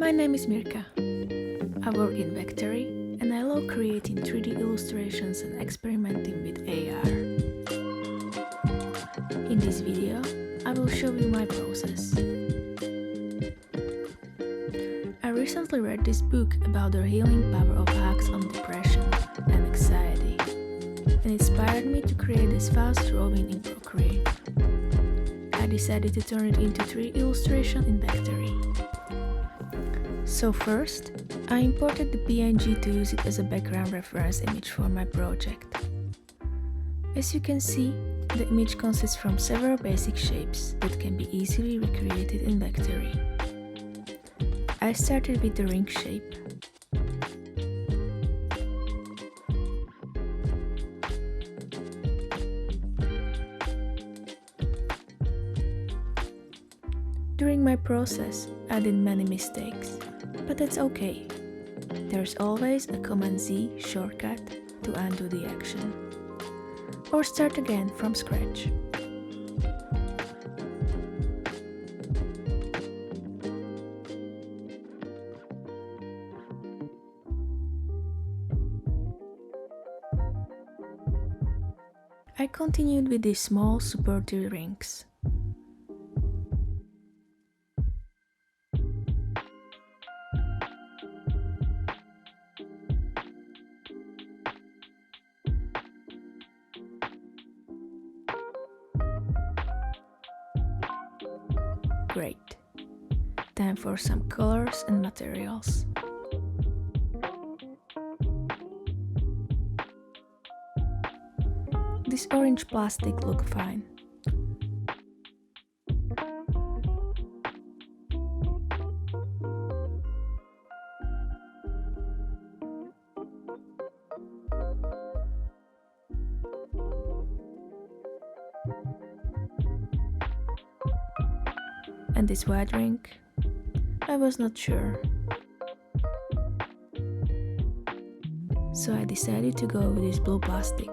My name is Mirka. I work in Vectary and I love creating 3D illustrations and experimenting with AR. In this video, I will show you my process. I recently read this book about the healing power of hugs on depression and anxiety, and inspired me to create this fast drawing in Procreate. I decided to turn it into 3D illustration in Vectary. So first, I imported the PNG to use it as a background reference image for my project. As you can see, the image consists from several basic shapes that can be easily recreated in Vectary. I started with the ring shape. During my process, I did many mistakes, but that's okay. There's always a Command Z shortcut to undo the action, or start again from scratch. I continued with these small supportive rings. Great. Time for some colors and materials. This orange plastic looks fine. And this white ring? I was not sure. So I decided to go with this blue plastic,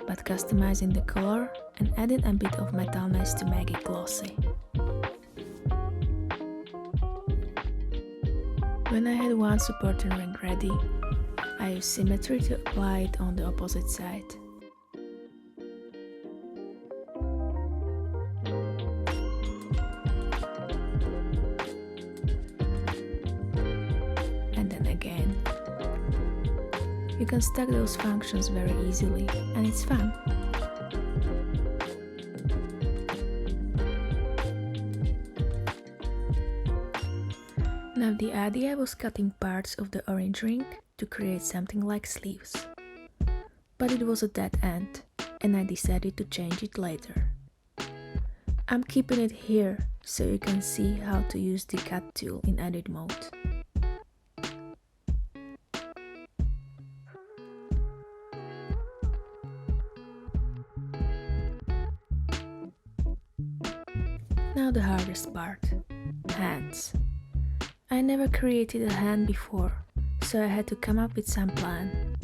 but customizing the color and adding a bit of metalness to make it glossy. When I had one supporting ring ready, I used Symmetry to apply it on the opposite side. And then again. You can stack those functions very easily, and it's fun. Now the idea was cutting parts of the orange ring to create something like sleeves. But it was a dead end, and I decided to change it later. I'm keeping it here so you can see how to use the cut tool in edit mode. Now the hardest part, hands. I never created a hand before, so I had to come up with some plan.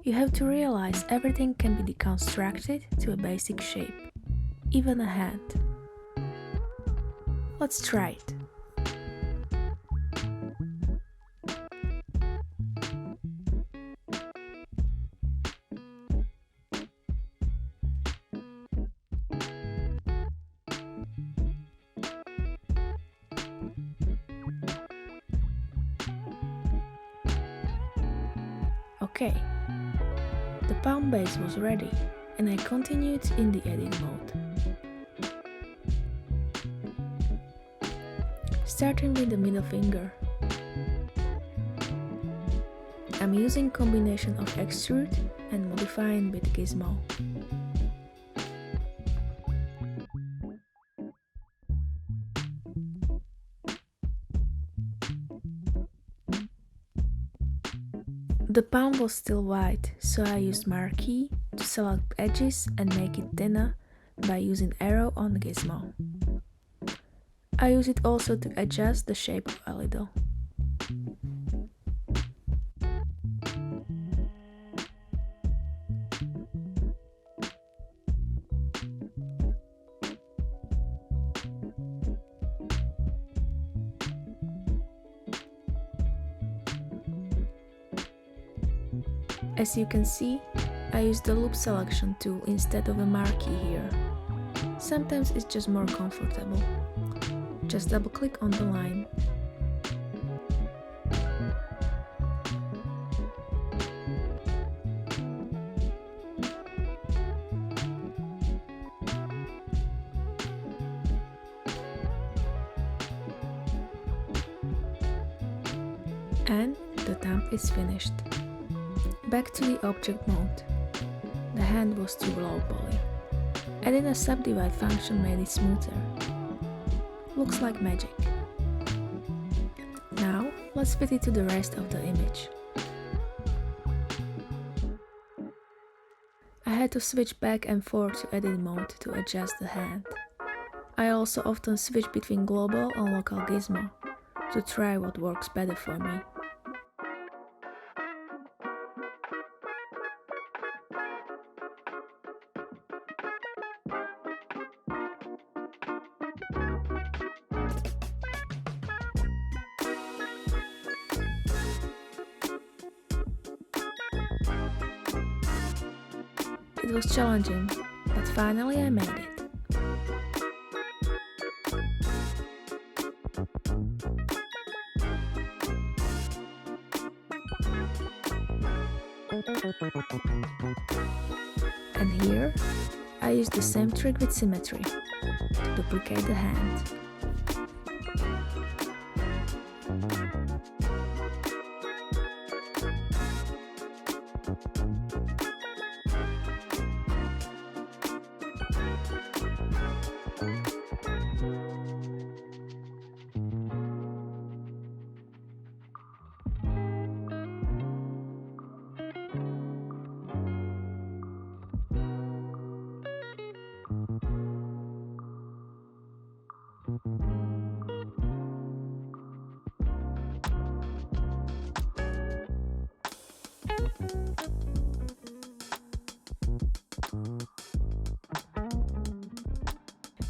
You have to realize everything can be deconstructed to a basic shape, even a hand. Let's try it. Okay, the palm base was ready, and I continued in the edit mode. Starting with the middle finger. I'm using combination of extrude and modifying with gizmo. The palm was still white, so I used marquee to select edges and make it thinner by using arrow on the gizmo. I use it also to adjust the shape a little. As you can see, I use the loop selection tool instead of a marquee here. Sometimes it's just more comfortable. Just double click on the line. And the thumb is finished. Back to the object mode. The hand was too low poly. Adding a subdivide function made it smoother. Looks like magic. Now let's fit it to the rest of the image. I had to switch back and forth to edit mode to adjust the hand. I also often switch between global and local gizmo to try what works better for me. It was challenging, but finally I made it. And here, I used the same trick with Symmetry to duplicate the hand.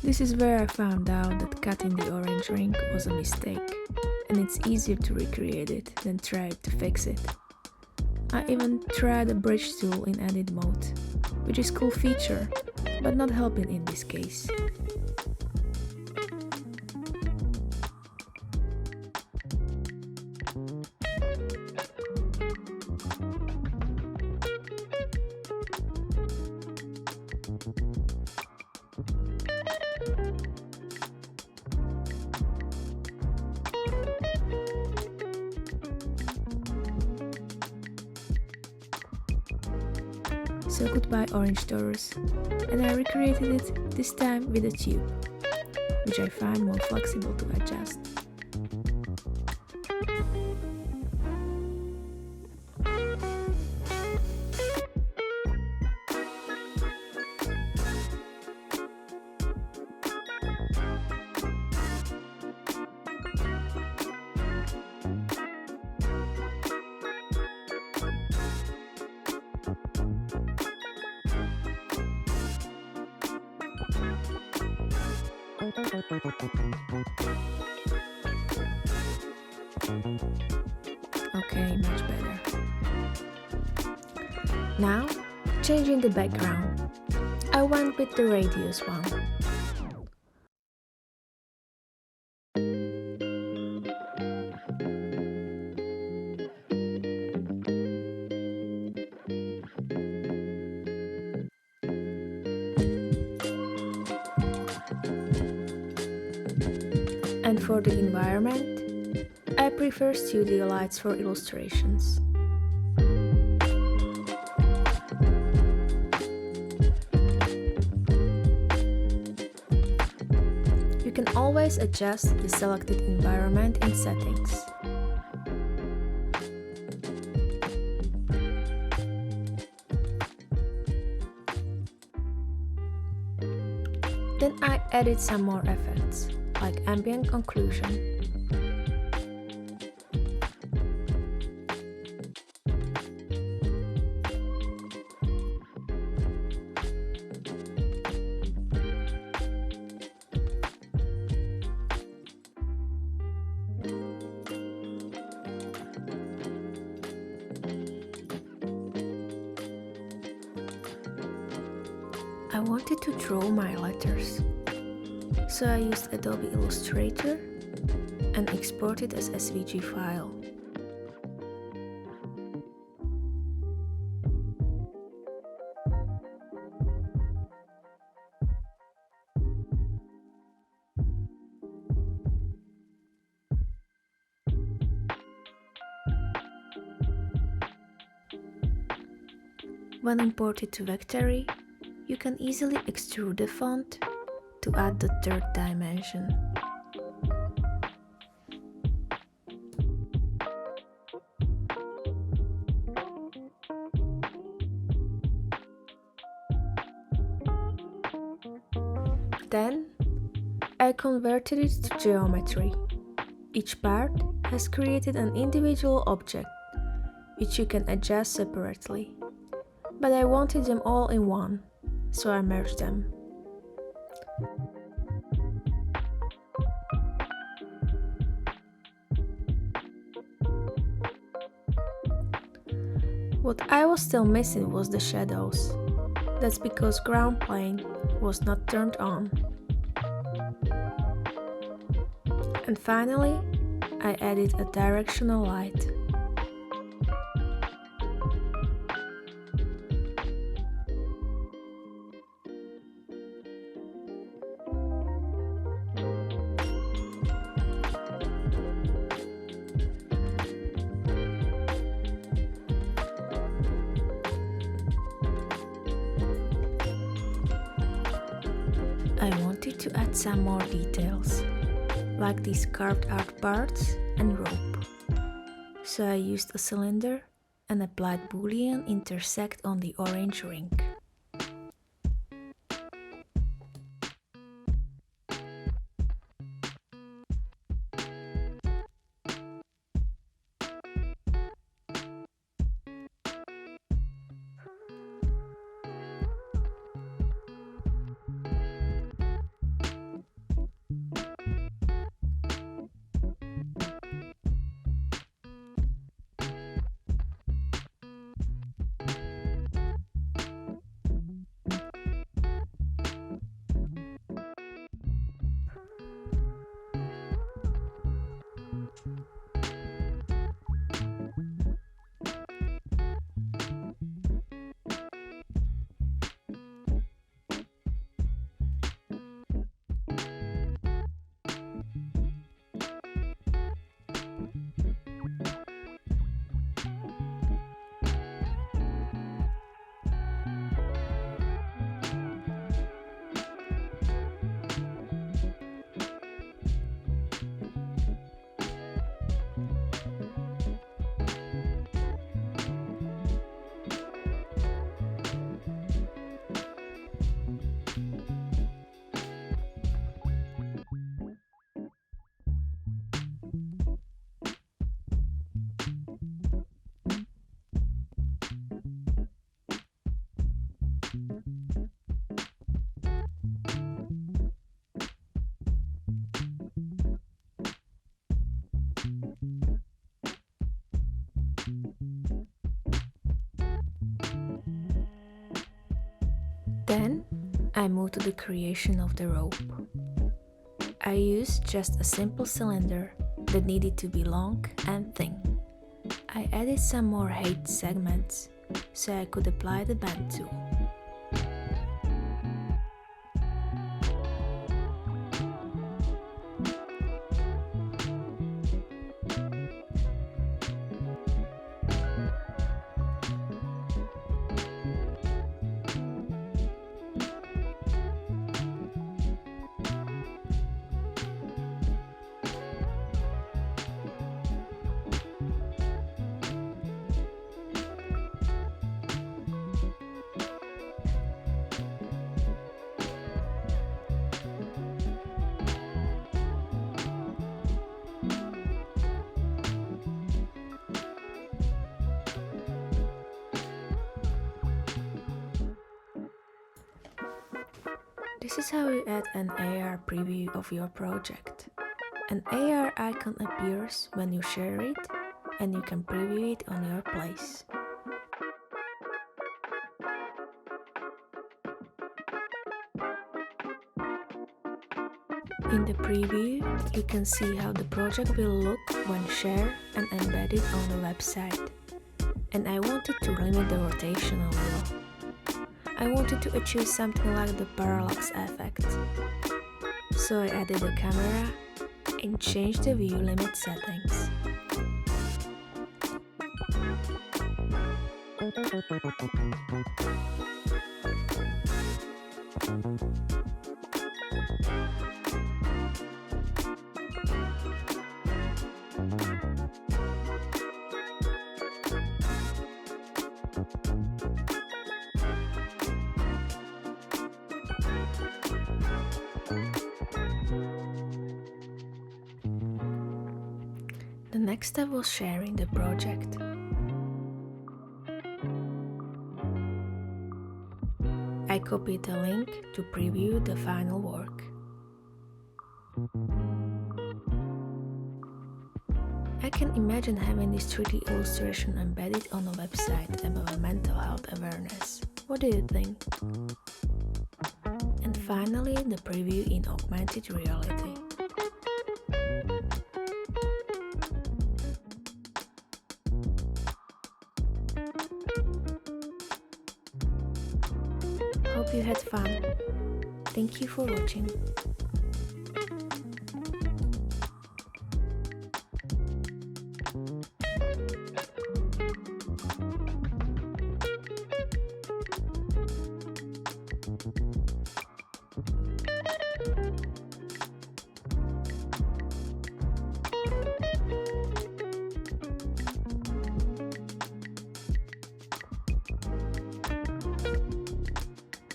This is where I found out that cutting the orange ring was a mistake, and it's easier to recreate it than try to fix it. I even tried the bridge tool in edit mode, which is a cool feature, but not helping in this case. So goodbye orange doors, and I recreated it this time with a tube, which I find more flexible to adjust. Okay, much better. Now, changing the background. I went with the radius one. And for the environment, I prefer studio lights for illustrations. You can always adjust the selected environment in settings. Then I added some more effects, like ambient occlusion. wanted to draw my letters, so I used Adobe Illustrator and exported as SVG file. When imported to Vectary, you can easily extrude the font to add the third dimension. Then, I converted it to geometry. Each part has created an individual object, which you can adjust separately. But I wanted them all in one, so I merged them. What I was still missing was the shadows. That's because ground plane was not turned on. And finally, I added a directional light. I wanted to add some more details, like these carved out parts and rope. So I used a cylinder and applied boolean intersect on the orange ring. Then I moved to the creation of the rope. I used just a simple cylinder that needed to be long and thin. I added some more height segments so I could apply the bend tool. This is how you add an AR preview of your project. An AR icon appears when you share it, and you can preview it on your place. In the preview, you can see how the project will look when shared and embedded on the website. And I wanted to limit the rotation a little. I wanted to achieve something like the parallax effect. So I added a camera and changed the view limit settings. The next step was sharing the project. I copied the link to preview the final work. I can imagine having this 3D illustration embedded on a website about mental health awareness. What do you think? And finally, the preview in Augmented Reality. Hope you had fun. Thank you for watching.